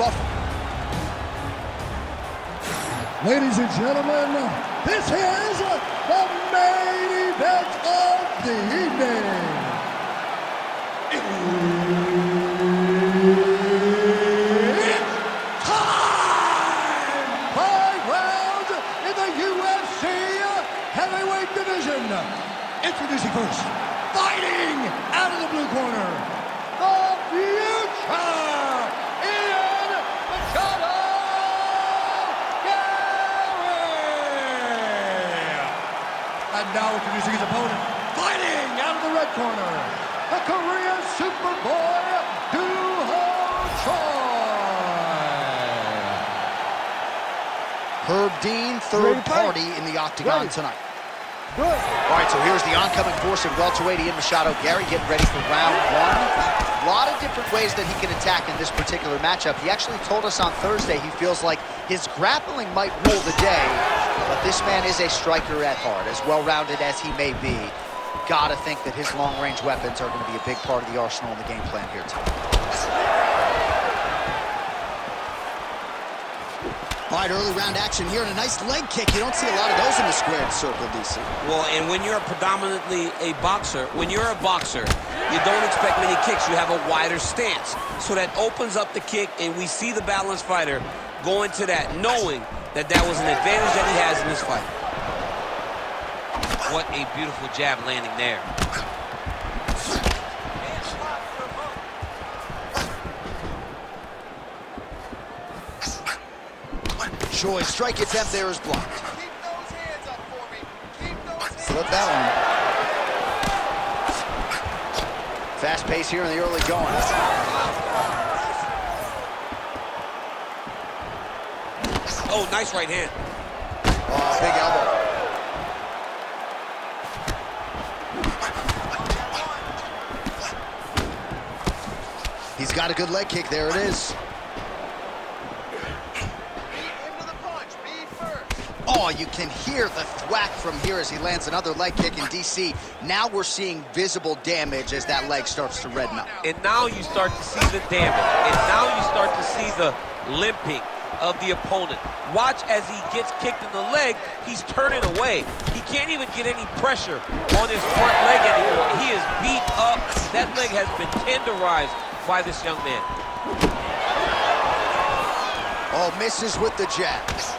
rough. Ladies and gentlemen, this is the main event of the evening. It's time! 5 rounds in the UFC heavyweight division. Introducing first, fighting out of the blue corner, the future, Ian Machado. And now introducing his opponent, fighting out of the red corner, the Korean Superboy, Herb Dean, third party in the octagon tonight. All right, so here's the oncoming force at welterweight, Ian Machado. Gary getting ready for round 1. A lot of different ways that he can attack in this particular matchup. He actually told us on Thursday he feels like his grappling might rule the day, but this man is a striker at heart. As well-rounded as he may be, gotta think that his long-range weapons are going to be a big part of the arsenal in the game plan here tonight. All right, early round action here, and a nice leg kick. You don't see a lot of those in the squared circle, DC. Well, and when you're predominantly a boxer, you don't expect many kicks. You have a wider stance. So that opens up the kick, and we see the balanced fighter go into that, knowing that that was an advantage that he has in this fight. What a beautiful jab landing there. Choi's strike attempt there is blocked. Keep those hands up for me. Keep those hands Flip that one. Fast pace here in the early going. Oh, nice right hand. Oh, big elbow. He's got a good leg kick. There it is. Oh, you can hear the thwack from here as he lands another leg kick in DC. Now we're seeing visible damage as that leg starts to redden up. And now you start to see the damage. And now you start to see the limping of the opponent. Watch as he gets kicked in the leg, he's turning away. He can't even get any pressure on his front leg anymore. He is beat up. That leg has been tenderized by this young man. Oh, misses with the jabs.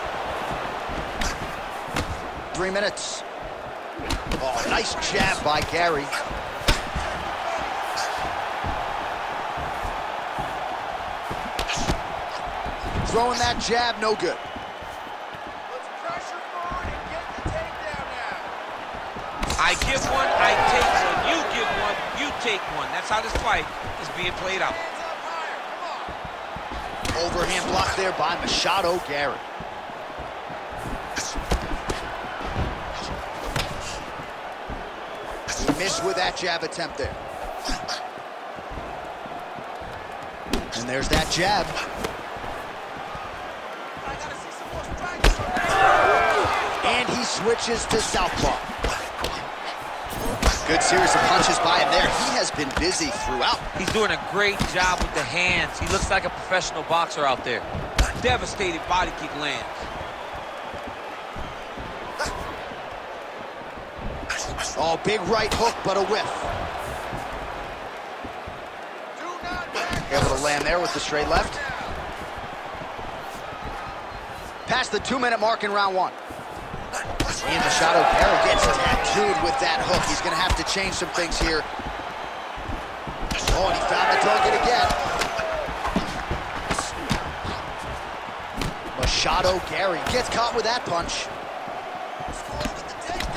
3 minutes. Oh, nice jab by Gary. Throwing that jab, no good. Let's pressure forward and get the takedown now. I give one, I take one. You give one, you take one. That's how this fight is being played out. Hands up higher. Come on. Overhand block there by Machado Gary. Missed with that jab attempt there. And there's that jab. And he switches to southpaw. Good series of punches by him there. He has been busy throughout. He's doing a great job with the hands. He looks like a professional boxer out there. Devastating body kick lands. Oh, big right hook, but a whiff. Able to land there with the straight left. Past the 2-minute mark in round 1. Ian Machado Gary gets tattooed with that hook. He's going to have to change some things here. Oh, and he found the target again. Machado Gary gets caught with that punch.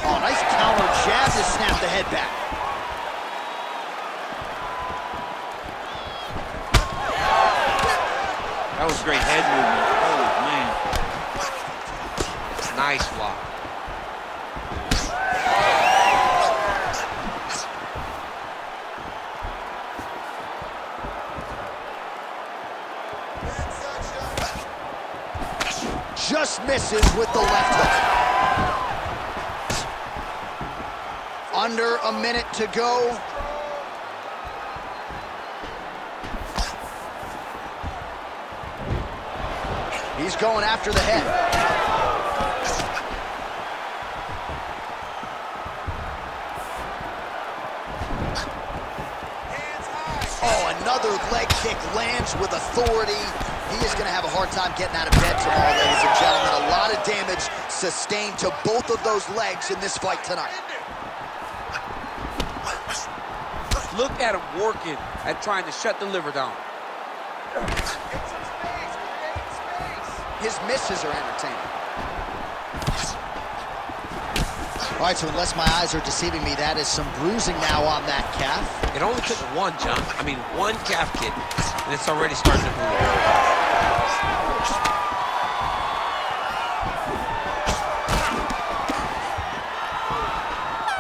Oh, nice counter jab to snap the head back. That was great head movement. Oh, man. Nice block. Just misses with the left hook. Under a minute to go. He's going after the head. Oh, another leg kick lands with authority. He is going to have a hard time getting out of bed tomorrow, ladies and gentlemen. A lot of damage sustained to both of those legs in this fight tonight. Look at him working at trying to shut the liver down. His misses are entertaining. All right, so unless my eyes are deceiving me, that is some bruising now on that calf. It only took one, John. I mean, one calf kick, and it's already starting to bleed.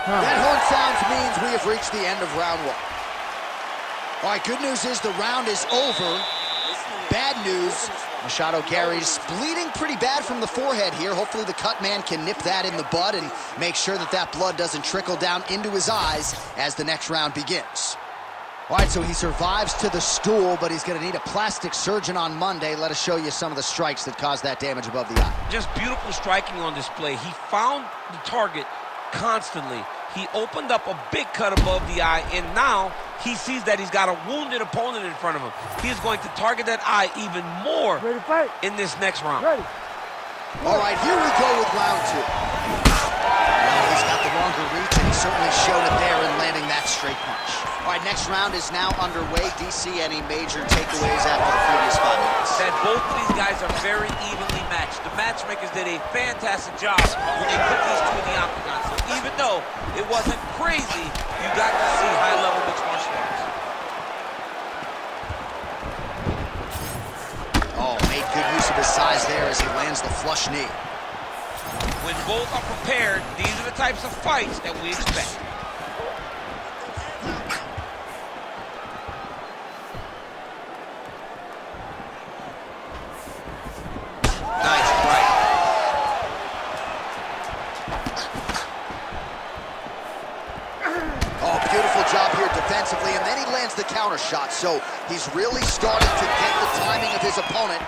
That horn sounds means we have reached the end of round one. All right, good news is the round is over. Bad news, Machado Gary's bleeding pretty bad from the forehead here. Hopefully the cut man can nip that in the bud and make sure that that blood doesn't trickle down into his eyes as the next round begins. All right, so he survives to the stool, but he's going to need a plastic surgeon on Monday. Let us show you some of the strikes that caused that damage above the eye. Just beautiful striking on display. He found the target constantly. He opened up a big cut above the eye, and now he sees that he's got a wounded opponent in front of him. He is going to target that eye even more in this next round. All right, here we go with round two. Well, he's got the longer reach, and he certainly showed it there in landing that straight punch. All right, next round is now underway. DC, any major takeaways after the previous 5 minutes? That both of these guys are very evenly matched. The matchmakers did a fantastic job when they put these two in the octagon. So even though it wasn't crazy, you got to see high-level mixed martial arts. Oh, made good use of his size there as he lands the flush knee. When both are prepared, these are the types of fights that we expect. Nice right. Oh, beautiful job here defensively, and then he lands the counter shot. So he's really starting to get the timing of his opponent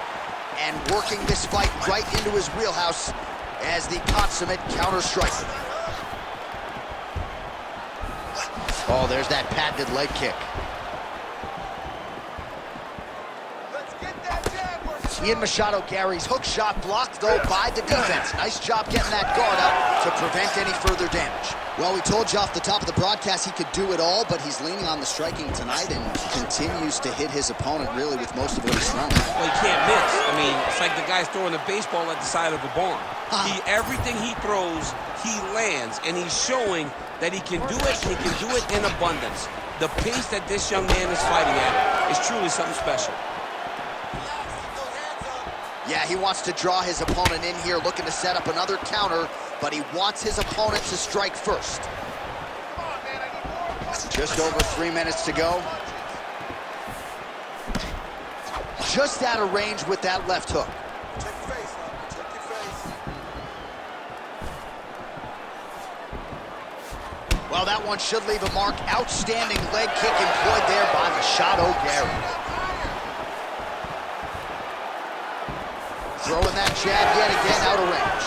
and working this fight right into his wheelhouse as the consummate counter striker. Oh, there's that patented leg kick. Ian Machado Gary's hook shot blocked, though, by the defense. Nice job getting that guard up to prevent any further damage. Well, we told you off the top of the broadcast he could do it all, but he's leaning on the striking tonight and continues to hit his opponent really with most of what he's throwing. Well, he can't miss. I mean, it's like the guy's throwing a baseball at the side of a barn. Everything he throws, he lands, and he's showing that he can do it, and he can do it in abundance. The pace that this young man is fighting at is truly something special. Yeah, he wants to draw his opponent in here, looking to set up another counter, but he wants his opponent to strike first. Just over 3 minutes to go. Just out of range with that left hook. Well, that one should leave a mark. Outstanding leg kick employed there by Machado Gary. Throwing that jab yet again out of range.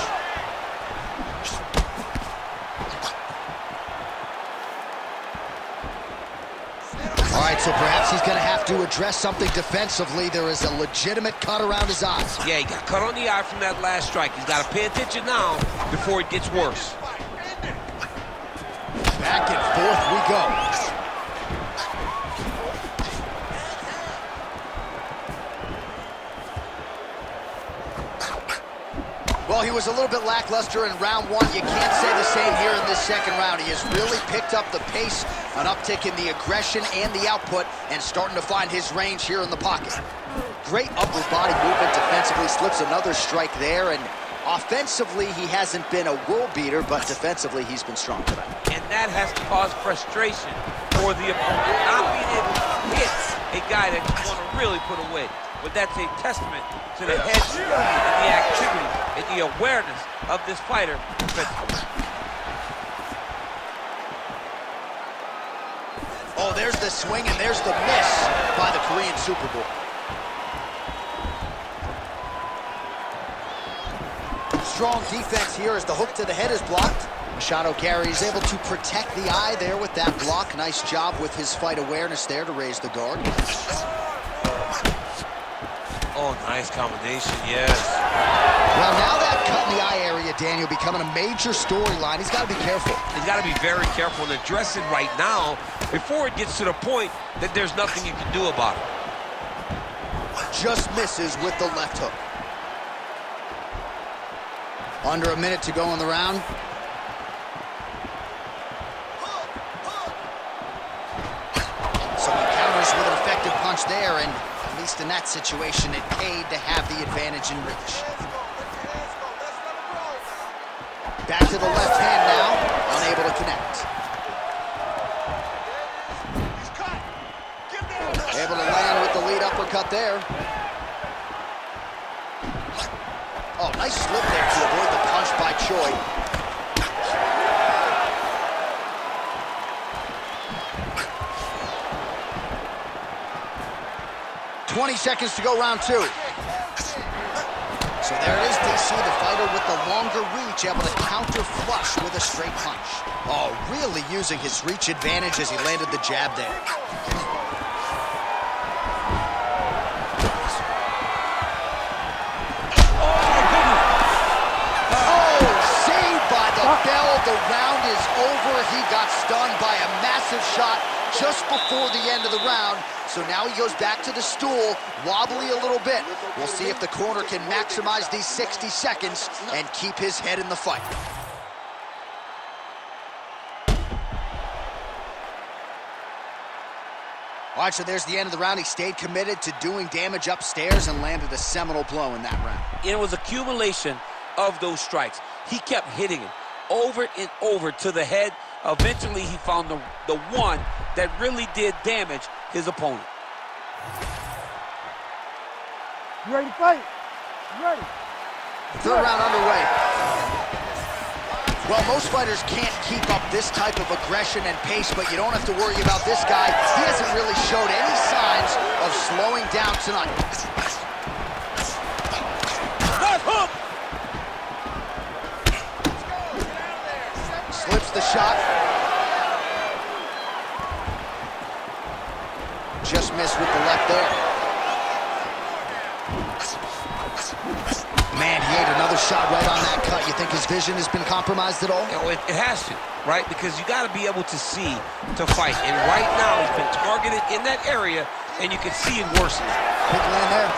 All right, so perhaps he's going to have to address something defensively. There is a legitimate cut around his eyes. Yeah, he got cut on the eye from that last strike. He's got to pay attention now before it gets worse. Back and forth we go. Well, he was a little bit lackluster in round one. You can't say the same here in this second round. He has really picked up the pace, an uptick in the aggression and the output, and starting to find his range here in the pocket. Great upper body movement defensively, slips another strike there, and offensively, he hasn't been a world beater, but defensively, he's been strong tonight. And that has caused frustration for the opponent, not being able to hit a guy that you want to really put away. But that's a testament to the head speed and the activity and the awareness of this fighter defensively. Oh, there's the swing and there's the miss by the Korean Super Bowl. strong defense here as the hook to the head is blocked. Machado Gary is able to protect the eye there with that block. Nice job with his fight awareness there to raise the guard. Oh, nice combination, yes. Well, now that cut in the eye area, Daniel, becoming a major storyline. He's got to be careful. He's got to be very careful and address it right now before it gets to the point that there's nothing you can do about it. Just misses with the left hook. Under a minute to go in the round. So he counters with an effective punch there, and at least in that situation, it paid to have the advantage in reach. Back to the left hand now, unable to connect. Able to land with the lead uppercut there. Oh, nice slip there to avoid the punch by Choi. "20 seconds to go, round two." So there it is, DC, the fighter with the longer reach, able to counter flush with a straight punch. Oh, really using his reach advantage as he landed the jab there. Bell, the round is over. He got stunned by a massive shot just before the end of the round. So now he goes back to the stool, wobbly a little bit. We'll see if the corner can maximize these 60 seconds and keep his head in the fight. All right, so there's the end of the round. He stayed committed to doing damage upstairs and landed a seminal blow in that round. It was accumulation of those strikes. He kept hitting him over and over to the head. Eventually, he found the one that really did damage his opponent. You ready to fight? You ready? Third round underway. Well, most fighters can't keep up this type of aggression and pace, but you don't have to worry about this guy. He hasn't really showed any signs of slowing down tonight. Left hook! Slips the shot. Just missed with the left there. Man, he ate another shot right on that cut. You think his vision has been compromised at all? You know, it has to, right? Because you got to be able to see to fight. And right now, he's been targeted in that area, and you can see it worsening. Big land there.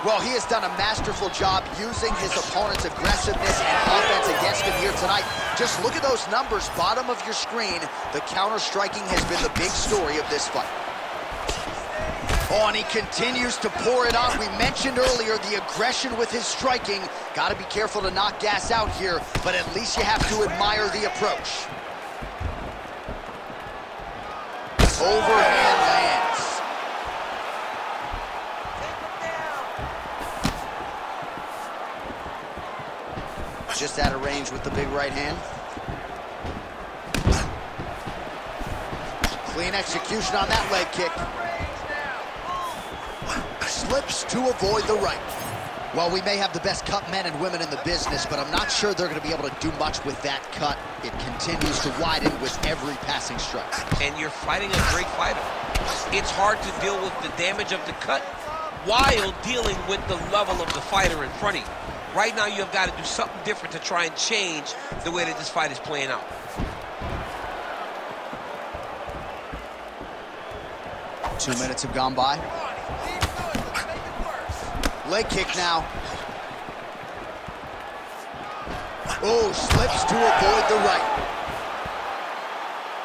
Well, he has done a masterful job using his opponent's aggressiveness and offense against him here tonight. Just look at those numbers, bottom of your screen. The counter-striking has been the big story of this fight. Oh, and he continues to pour it on. We mentioned earlier the aggression with his striking. Got to be careful to not gas out here, but at least you have to admire the approach. Overhand lands. Just out of range with the big right hand. Clean execution on that leg kick. Slips to avoid the right. Well, we may have the best cut men and women in the business, but I'm not sure they're going to be able to do much with that cut. It continues to widen with every passing strike. And you're fighting a great fighter. It's hard to deal with the damage of the cut while dealing with the level of the fighter in front of you. Right now, you've got to do something different to try and change the way that this fight is playing out. Two minutes have gone by. Leg kick now. Oh, slips to avoid the right.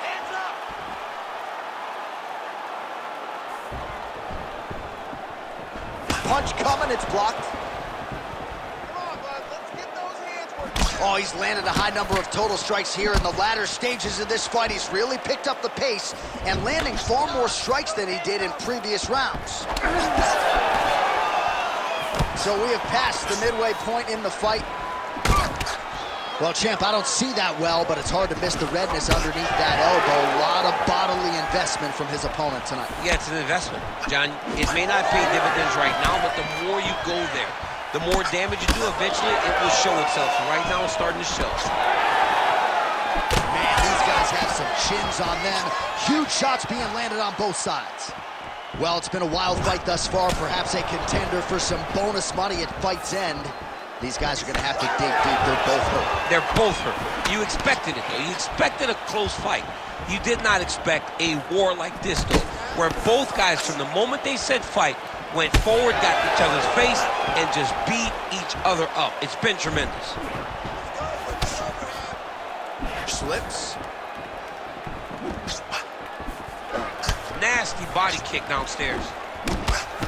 Hands up. Punch coming, it's blocked. Come on, bud. Let's get those hands working. Oh, he's landed a high number of total strikes here in the latter stages of this fight. He's really picked up the pace and landing far more strikes than he did in previous rounds. So we have passed the midway point in the fight. Well, champ, I don't see that well, but it's hard to miss the redness underneath that elbow. A lot of bodily investment from his opponent tonight. Yeah, it's an investment, John. It may not pay dividends right now, but the more you go there, the more damage you do, eventually it will show itself. So right now, it's starting to show. Man, these guys have some chins on them. Huge shots being landed on both sides. Well, it's been a wild fight thus far. Perhaps a contender for some bonus money at fight's end. These guys are going to have to dig deep. They're both hurt. They're both hurt. You expected it, though. You expected a close fight. You did not expect a war like this, though, where both guys, from the moment they said fight, went forward, got each other's face, and just beat each other up. It's been tremendous. Slips. Nasty body kick downstairs.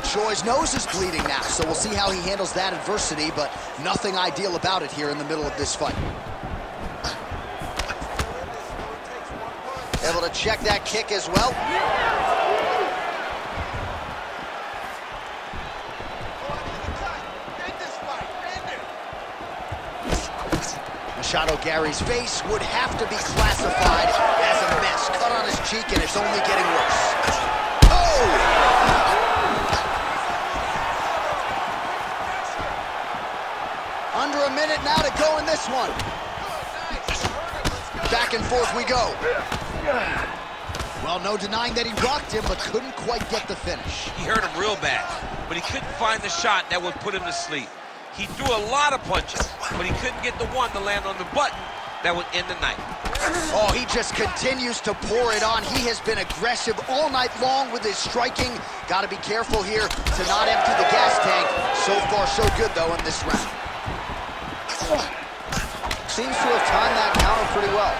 Choi's nose is bleeding now, so we'll see how he handles that adversity, but nothing ideal about it here in the middle of this fight. Able to check that kick as well. Machado Gary's face would have to be classified as a mess. Cut on his cheek, and it's only getting worse. Oh! Under a minute now to go in this one. Back and forth we go. Well, no denying that he rocked him, but couldn't quite get the finish. He hurt him real bad, but he couldn't find the shot that would put him to sleep. He threw a lot of punches, but he couldn't get the one to land on the button that would end the night. Oh, he just continues to pour it on. He has been aggressive all night long with his striking. Got to be careful here to not empty the gas tank. So far, so good, though, in this round. Seems to have timed that counter pretty well.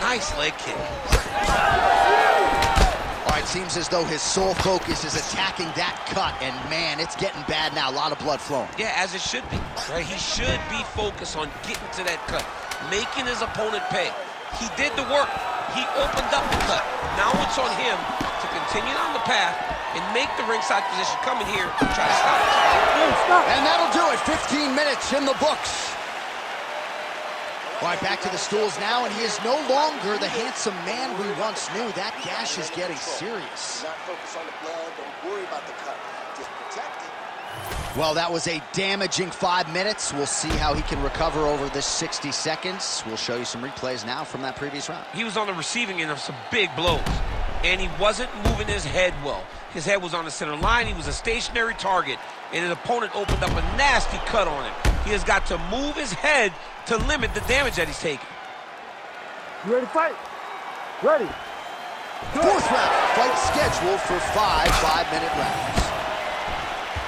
Nice leg kick. All right, seems as though his sole focus is attacking that cut, and man, it's getting bad now. A lot of blood flowing. Yeah, as it should be, right? He should be focused on getting to that cut, making his opponent pay. He did the work. He opened up the cut. Now it's on him to continue on the path and make the ringside position, come in here and try to stop it. And that'll do it. 15 minutes in the books. All right, back to the stools now, and he is no longer the handsome man we once knew. That gash is getting serious. Not focus on the blood, don't worry about the cut. Just protect it. Well, that was a damaging 5 minutes. We'll see how he can recover over this 60 seconds. We'll show you some replays now from that previous round. He was on the receiving end of some big blows, and he wasn't moving his head well. His head was on the center line. He was a stationary target, and his opponent opened up a nasty cut on him. He has got to move his head to limit the damage that he's taking. You ready to fight? Ready. Fourth round, fight scheduled for 5 5-minute rounds.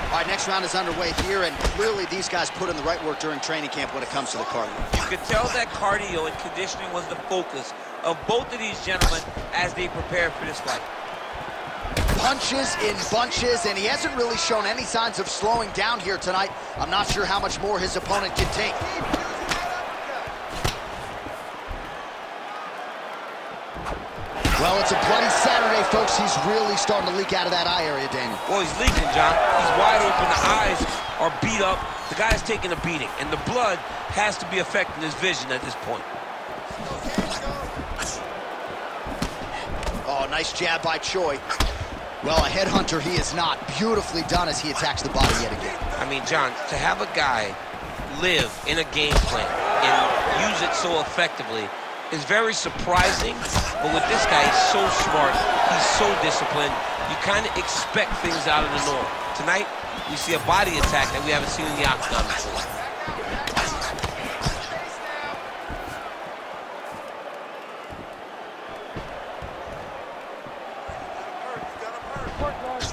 All right, next round is underway here, and clearly these guys put in the right work during training camp when it comes to the cardio. You could tell that cardio and conditioning was the focus of both of these gentlemen as they prepared for this fight. Punches in bunches, and he hasn't really shown any signs of slowing down here tonight. I'm not sure how much more his opponent can take. Well, it's a bloody Saturday, folks. He's really starting to leak out of that eye area, Daniel. Well, he's leaking, John. He's wide open. The eyes are beat up. The guy's taking a beating, and the blood has to be affecting his vision at this point. Oh, nice jab by Choi. Well, a headhunter he is not. Beautifully done as he attacks the body yet again. I mean, John, to have a guy live in a game plan and use it so effectively is very surprising, but with this guy, he's so smart, he's so disciplined, you kind of expect things out of the norm. Tonight, we see a body attack that we haven't seen in the octagon before.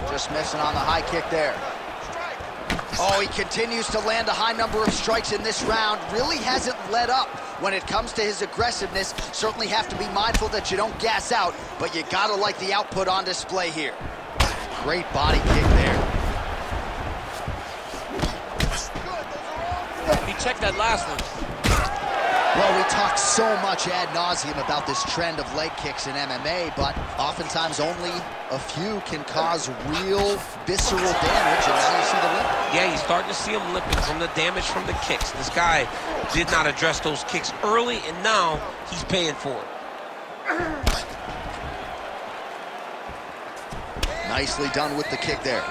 Just missing on the high kick there. Oh, he continues to land a high number of strikes in this round. Really hasn't let up when it comes to his aggressiveness. Certainly have to be mindful that you don't gas out, but you gotta like the output on display here. Great body kick there. He checked that last one. Well, we talk so much ad nauseum about this trend of leg kicks in MMA, but oftentimes only a few can cause real visceral damage, and now you see the limp. Yeah, you're starting to see him limping from the damage from the kicks. This guy did not address those kicks early, and now he's paying for it. Nicely done with the kick there.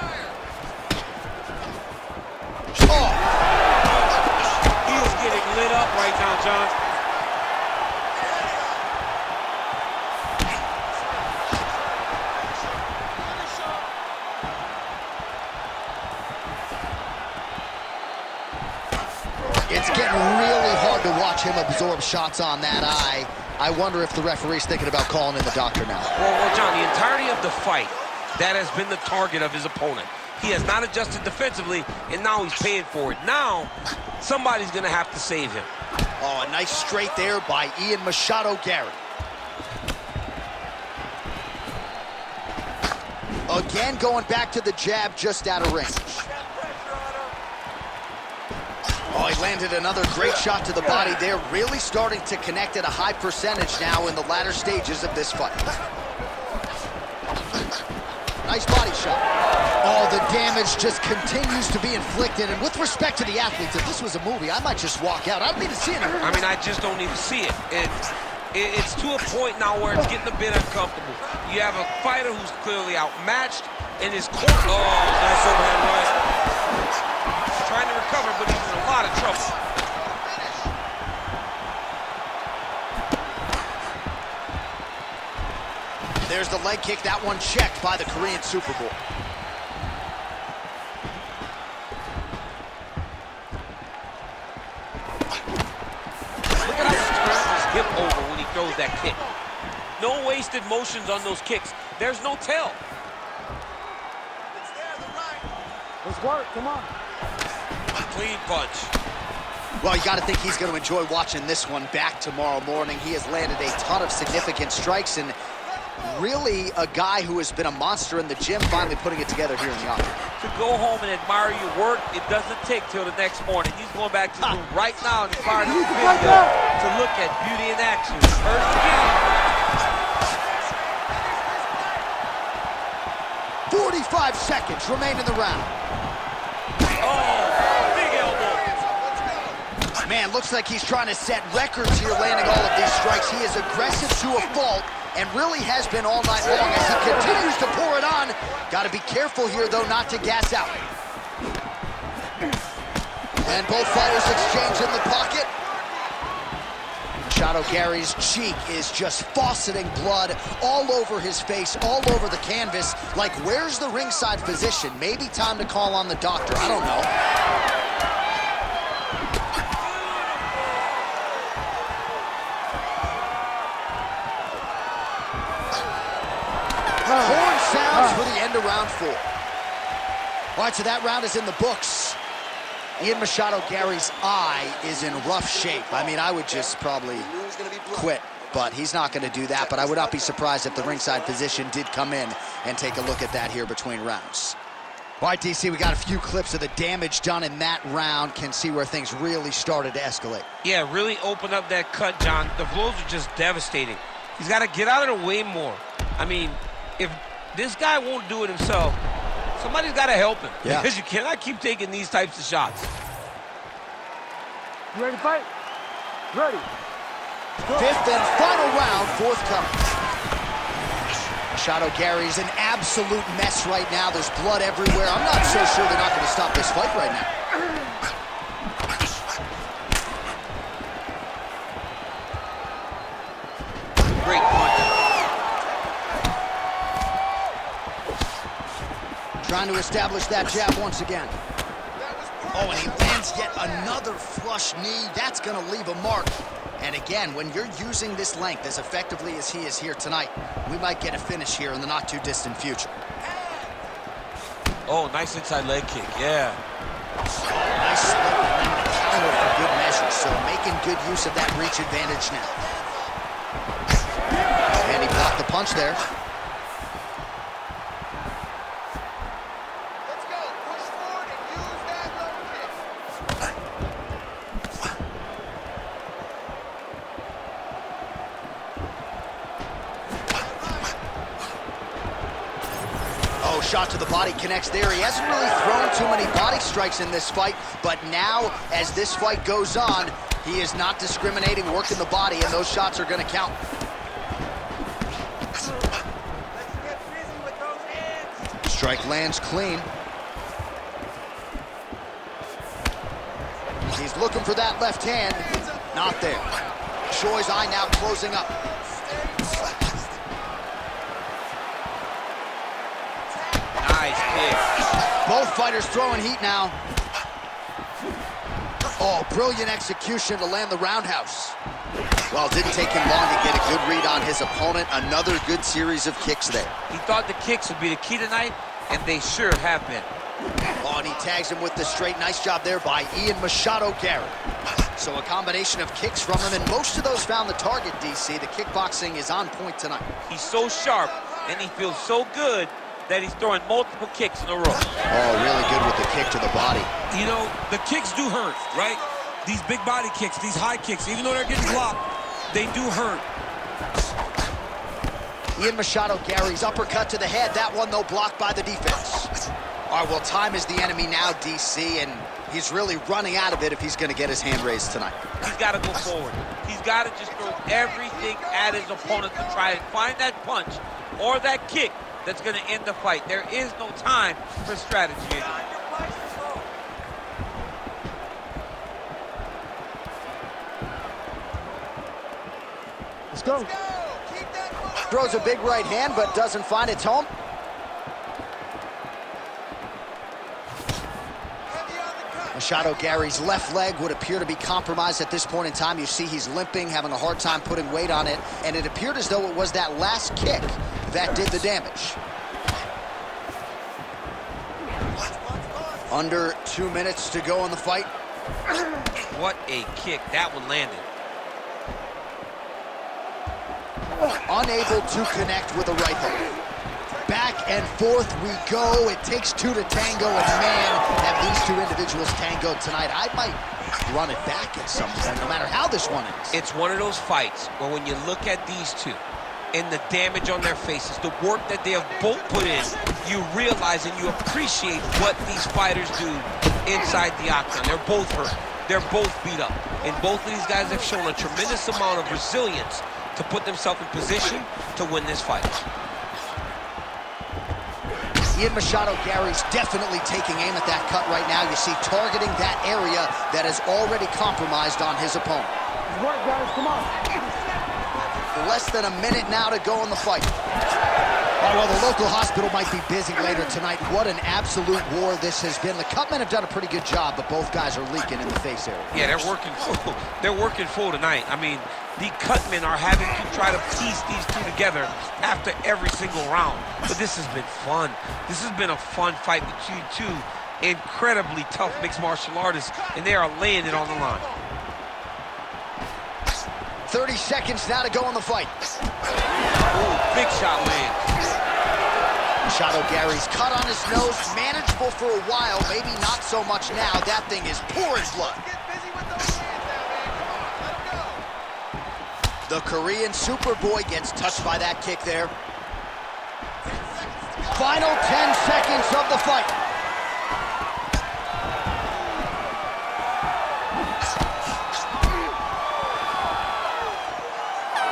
Oh! He is getting lit up right now, John. It's getting really hard to watch him absorb shots on that eye. I wonder if the referee's thinking about calling in the doctor now. Well, John, the entirety of the fight, that has been the target of his opponent. He has not adjusted defensively, and now he's paying for it. Now, somebody's going to have to save him. Oh, a nice straight there by Ian Machado Gary. Again, going back to the jab just out of range. Oh, he landed another great shot to the body there. Really starting to connect at a high percentage now in the latter stages of this fight. Nice body shot. Oh, the damage just continues to be inflicted. And with respect to the athletes, if this was a movie, I might just walk out. I don't need to see it. I mean, I just don't even see it. It's to a point now where it's getting a bit uncomfortable. You have a fighter who's clearly outmatched, and his corner. Oh, nice overhand right. He's trying to recover, but he's in a lot of trouble. There's the leg kick. That one checked by the Korean Super Bowl. Look at how he turns his hip over when he throws that kick. No wasted motions on those kicks. There's no tell. It's there, the right. Let's work, come on. Clean punch. Well, you got to think he's going to enjoy watching this one back tomorrow morning. He has landed a ton of significant strikes, and really a guy who has been a monster in the gym, finally putting it together here in the office. To go home and admire your work, it doesn't take till the next morning. He's going back to the room right now and firing this video to look at beauty in action. First again. 45 seconds remain in the round. Oh, big elbow. Man, looks like he's trying to set records here, landing all of these strikes. He is aggressive to a fault and really has been all night long as he continues to pour it on. Got to be careful here, though, not to gas out. And both fighters exchange in the pocket. Machado Gary's cheek is just fauceting blood all over his face, all over the canvas. Like, where's the ringside physician? Maybe time to call on the doctor. I don't know. Horn sounds for the end of round 4. All right, so that round is in the books. Ian Machado Gary's eye is in rough shape. I mean, I would just probably quit, but he's not going to do that. But I would not be surprised if the ringside physician did come in and take a look at that here between rounds. All right, DC, we got a few clips of the damage done in that round. Can see where things really started to escalate. Yeah, really opened up that cut, John. The blows are just devastating. He's got to get out of the way more. I mean, if this guy won't do it himself, somebody's got to help him. Yeah. Because you cannot keep taking these types of shots. You ready to fight? Ready. Fifth and final round, forthcoming. Machado Gary's an absolute mess right now. There's blood everywhere. I'm not so sure they're not going to stop this fight right now. Great punch. Trying to establish that jab once again. Oh, and he lands yet another flush knee. That's going to leave a mark. And again, when you're using this length as effectively as he is here tonight, we might get a finish here in the not-too-distant future. Oh, nice inside leg kick, yeah. Nice slip and then the counter for good measure. So making good use of that reach advantage now. And he blocked the punch there. Let's go. Push forward and use that low kick. Oh, shot to the body connects there. He hasn't really thrown too many body strikes in this fight, but now, as this fight goes on, he is not discriminating, working the body, and those shots are going to count. Let's get busy with those hands. Strike lands clean. He's looking for that left hand. Not there. Choi's eye now closing up. Nice kick. Both fighters throwing heat now. Oh, brilliant execution to land the roundhouse. Well, it didn't take him long to get a good read on his opponent. Another good series of kicks there. He thought the kicks would be the key tonight, and they sure have been. Oh, and he tags him with the straight. Nice job there by Ian Machado Gary. So a combination of kicks from him, and most of those found the target, DC. The kickboxing is on point tonight. He's so sharp, and he feels so good that he's throwing multiple kicks in a row. Oh, really good with the kick to the body. You know, the kicks do hurt, right? These big body kicks, these high kicks, even though they're getting blocked, they do hurt. Ian Machado Gary's uppercut to the head. That one, though, blocked by the defense. All right, well, time is the enemy now, DC, and he's really running out of it if he's going to get his hand raised tonight. He's got to go forward. He's got to just throw everything at his opponent to try and find that punch or that kick that's going to end the fight. There is no time for strategy anymore. Let's go. Throws a big right hand, but doesn't find its home. Machado Gary's left leg would appear to be compromised at this point in time. You see he's limping, having a hard time putting weight on it, and it appeared as though it was that last kick that did the damage. Under 2 minutes to go in the fight. What a kick. That one landed. Unable to connect with a right hook. Back and forth we go. It takes two to tango, and man, have these two individuals tangoed tonight. I might run it back at some point, no matter how this one ends. It's one of those fights where when you look at these two and the damage on their faces, the work that they have both put in, you realize and you appreciate what these fighters do inside the octagon. They're both hurt. They're both beat up. And both of these guys have shown a tremendous amount of resilience to put themselves in position to win this fight. Ian Machado Gary's definitely taking aim at that cut right now. You see, targeting that area that is already compromised on his opponent. Right, guys, come on. Less than a minute now to go in the fight. Oh, well, the local hospital might be busy later tonight. What an absolute war this has been. The cutmen have done a pretty good job, but both guys are leaking in the face area. Yeah, they're working full. They're working full tonight. I mean, the cutmen are having to try to piece these two together after every single round. But this has been fun. This has been a fun fight between two incredibly tough mixed martial artists, and they are laying it on the line. 30 seconds now to go in the fight. Ooh, big shot lands. Machado Gary's cut on his nose, manageable for a while, maybe not so much now. That thing is pouring blood. Get busy with those hands now, man. Come on, let him go. The Korean Superboy gets touched by that kick there. Final 10 seconds of the fight.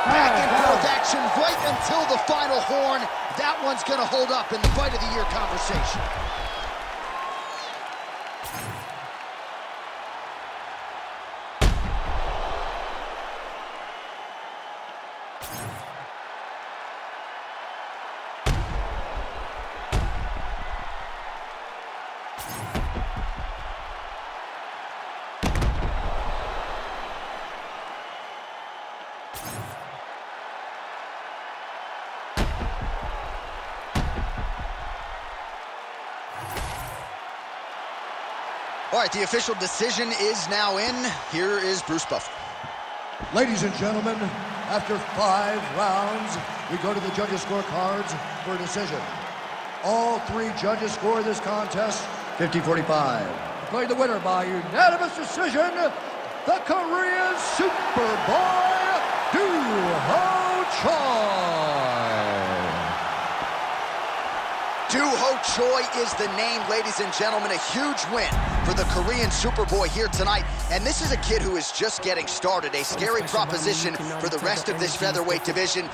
Back and forth action right until the final horn. That one's going to hold up in the Fight of the Year conversation. All right, the official decision is now in. Here is Bruce Buffer. Ladies and gentlemen, after 5 rounds, we go to the judges' scorecards for a decision. All 3 judges score this contest 50-45. Declared the winner by unanimous decision, the Korean Superboy, Doo-Ho Choi. Doo-ho Choi is the name, ladies and gentlemen. A huge win for the Korean Superboy here tonight. And this is a kid who is just getting started. A scary proposition for the rest of this featherweight division.